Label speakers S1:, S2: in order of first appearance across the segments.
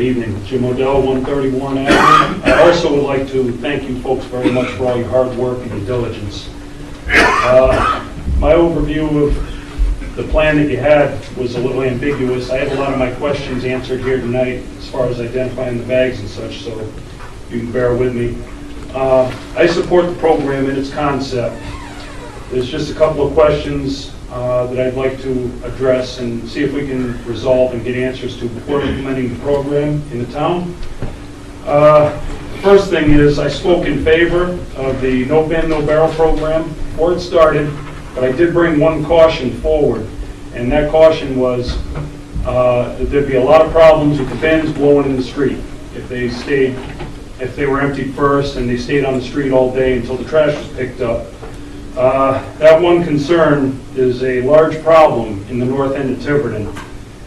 S1: evening. Jim Odell, 131 Avenue. I also would like to thank you folks very much for all your hard work and your diligence. My overview of the plan that you had was a little ambiguous. I had a lot of my questions answered here tonight as far as identifying the bags and such, so you can bear with me. I support the program and its concept. There's just a couple of questions that I'd like to address and see if we can resolve and get answers to before implementing the program in the town. The first thing is I spoke in favor of the No Bin, No Barrel program before it started, but I did bring one caution forward, and that caution was that there'd be a lot of problems with the bins blowing in the street if they were emptied first and they stayed on the street all day until the trash was picked up. That one concern is a large problem in the north end of Tiverton,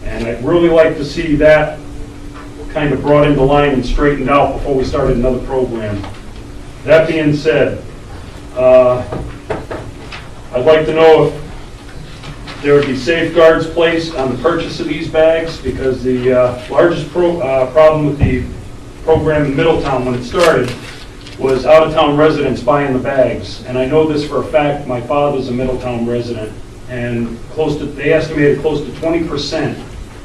S1: and I'd really like to see that kind of brought into line and straightened out before we started another program. That being said, I'd like to know if there would be safeguards placed on the purchase of these bags, because the largest problem with the program in Middletown when it started was out-of-town residents buying the bags. And I know this for a fact. My father's a Middletown resident, and they estimated close to 20%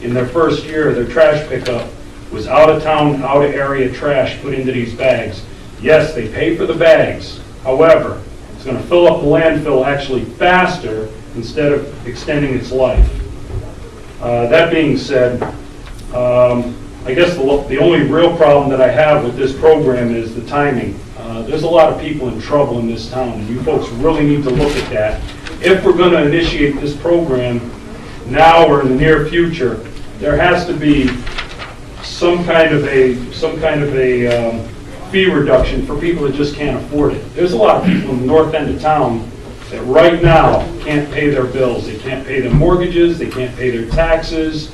S1: in their first year of their trash pickup was out-of-town, out-of-area trash put into these bags. Yes, they pay for the bags. However, it's going to fill up the landfill actually faster instead of extending its life. That being said, I guess the only real problem that I have with this program is the timing. There's a lot of people in trouble in this town, and you folks really need to look at that. If we're going to initiate this program now or in the near future, there has to be some kind of a fee reduction for people that just can't afford it. There's a lot of people in the north end of town that right now can't pay their bills. They can't pay their mortgages, they can't pay their taxes.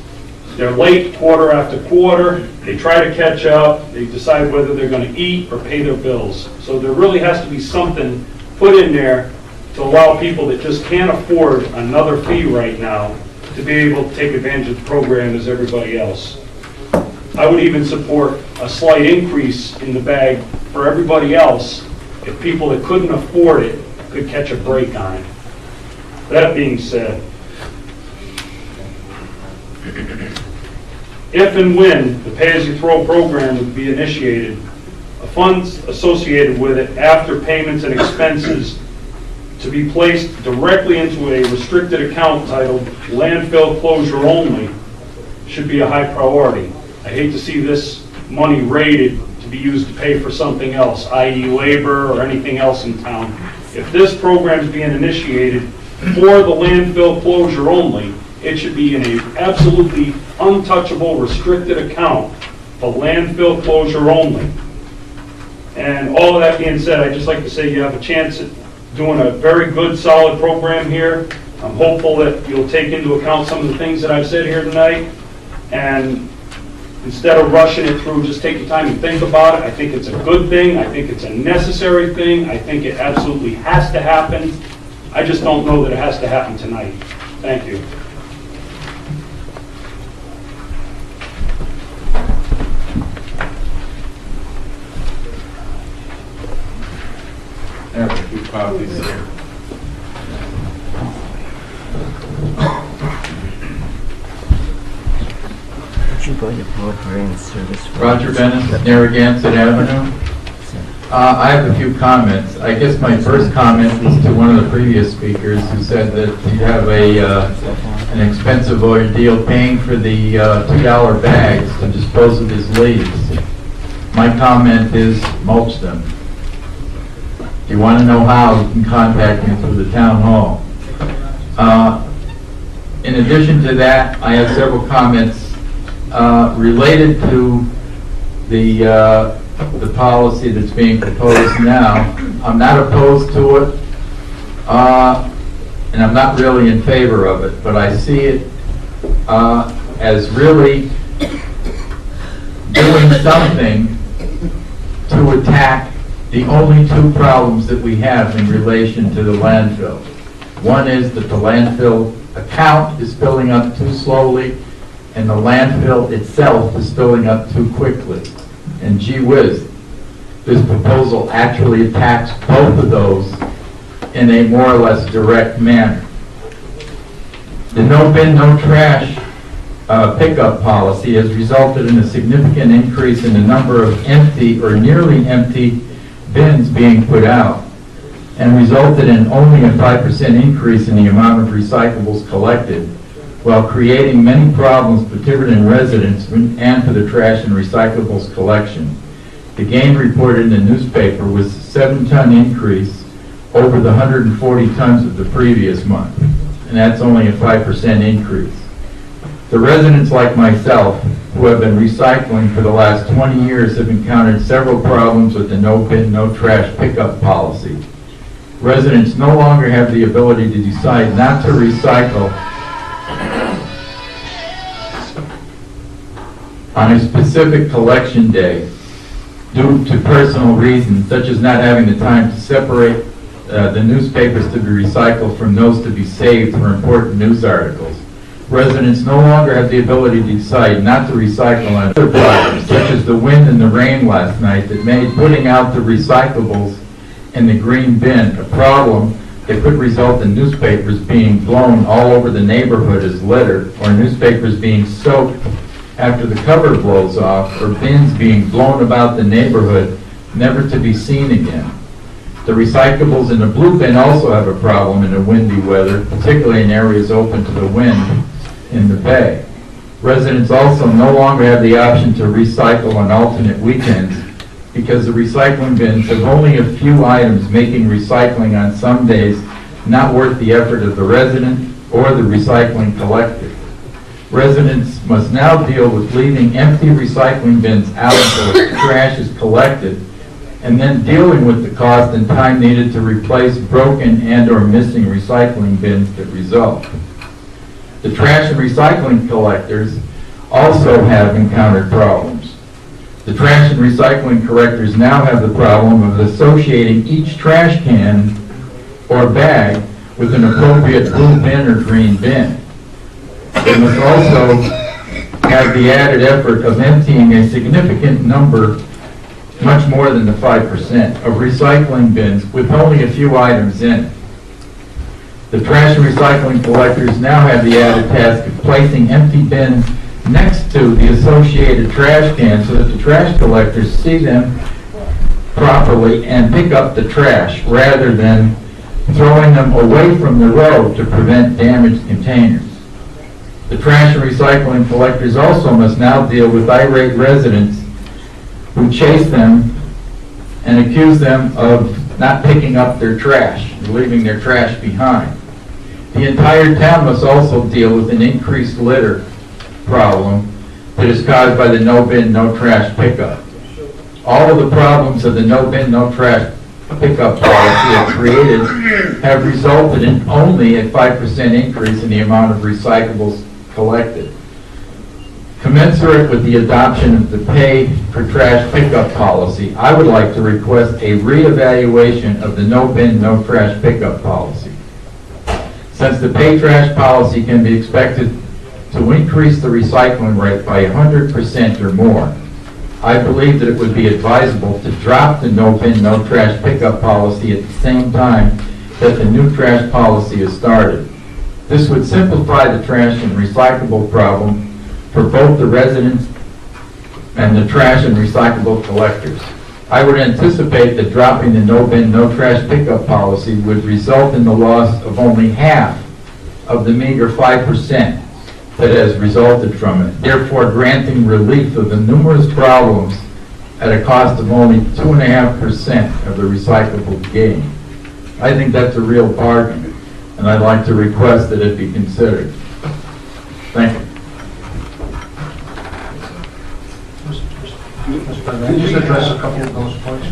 S1: They're late quarter after quarter. They try to catch up. They decide whether they're going to eat or pay their bills. So there really has to be something put in there to allow people that just can't afford another fee right now to be able to take advantage of the program as everybody else. I would even support a slight increase in the bag for everybody else if people that couldn't afford it could catch a break on it. That being said, if and when the pay-as-you-throw program would be initiated, funds associated with it after payments and expenses to be placed directly into a restricted account titled landfill closure only should be a high priority. I hate to see this money rated to be used to pay for something else, i.e. labor or anything else in town. If this program is being initiated for the landfill closure only, it should be in an absolutely untouchable, restricted account for landfill closure only. And all of that being said, I'd just like to say you have a chance at doing a very good, solid program here. I'm hopeful that you'll take into account some of the things that I've said here tonight, and instead of rushing it through, just take your time and think about it. I think it's a good thing. I think it's a necessary thing. I think it absolutely has to happen. I just don't know that it has to happen tonight. Thank you.
S2: I have a few copies here. Roger Bennett, Narragansett Avenue. I have a few comments. I guess my first comment is to one of the previous speakers who said that you have an expensive ordeal paying for the $2 bags to dispose of his leaves. My comment is mulch them. If you want to know how, you can contact me through the town hall. In addition to that, I have several comments related to the policy that's being proposed now. I'm not opposed to it, and I'm not really in favor of it, but I see it as really doing something to attack the only two problems that we have in relation to the landfill. One is that the landfill account is filling up too slowly, and the landfill itself is filling up too quickly. And gee whiz, this proposal actually attacks both of those in a more or less direct manner. The no bin, no trash pickup policy has resulted in a significant increase in the number of empty or nearly empty bins being put out, and resulted in only a 5% increase in the amount of recyclables collected, while creating many problems for Tiverton residents and for the trash and recyclables collection. The gain reported in the newspaper was a 7-ton increase over the 140 tons of the previous month, and that's only a 5% increase. The residents like myself, who have been recycling for the last 20 years, have encountered several problems with the no bin, no trash pickup policy. Residents no longer have the ability to decide not to recycle on a specific collection day due to personal reasons, such as not having the time to separate the newspapers to be recycled from those to be saved for important news articles. Residents no longer have the ability to decide not to recycle on other problems, such as the wind and the rain last night that made putting out the recyclables in the green bin a problem that could result in newspapers being blown all over the neighborhood as litter, or newspapers being soaked after the cover blows off, or bins being blown about the neighborhood never to be seen again. The recyclables in the blue bin also have a problem in the windy weather, particularly in areas open to the wind in the bay. Residents also no longer have the option to recycle on alternate weekends because the recycling bins have only a few items, making recycling on some days not worth the effort of the resident or the recycling collector. Residents must now deal with leaving empty recycling bins out until the trash is collected, and then dealing with the cost and time needed to replace broken and or missing recycling bins that result. The trash and recycling collectors also have encountered problems. The trash and recycling collectors now have the problem of associating each trash can or bag with an appropriate blue bin or green bin. They must also have the added effort of emptying a significant number, much more than the 5%, of recycling bins with only a few items in it. The trash and recycling collectors now have the added task of placing empty bins next to the associated trash cans so that the trash collectors see them properly and pick up the trash rather than throwing them away from the road to prevent damaged containers. The trash and recycling collectors also must now deal with irate residents who chase them and accuse them of not picking up their trash, leaving their trash behind. The entire town must also deal with an increased litter problem that is caused by the no bin, no trash pickup. All of the problems of the no bin, no trash pickup policy have resulted in only a 5% increase in the amount of recyclables collected. Commensurate with the adoption of the pay for trash pickup policy, I would like to request a reevaluation of the no bin, no trash pickup policy. Since the pay trash policy can be expected to increase the recycling rate by 100% or more, I believe that it would be advisable to drop the no bin, no trash pickup policy at the same time that the new trash policy is started. This would simplify the trash and recyclable problem for both the residents and the trash and recyclable collectors. I would anticipate that dropping the no bin, no trash pickup policy would result in the loss of only half of the meager 5% that has resulted from it, therefore granting relief of the numerous problems at a cost of only 2.5% of the recyclable gain. I think that's a real bargain, and I'd like to request that it be considered. Thank you.
S3: Mr. President, can you just address a couple of those points?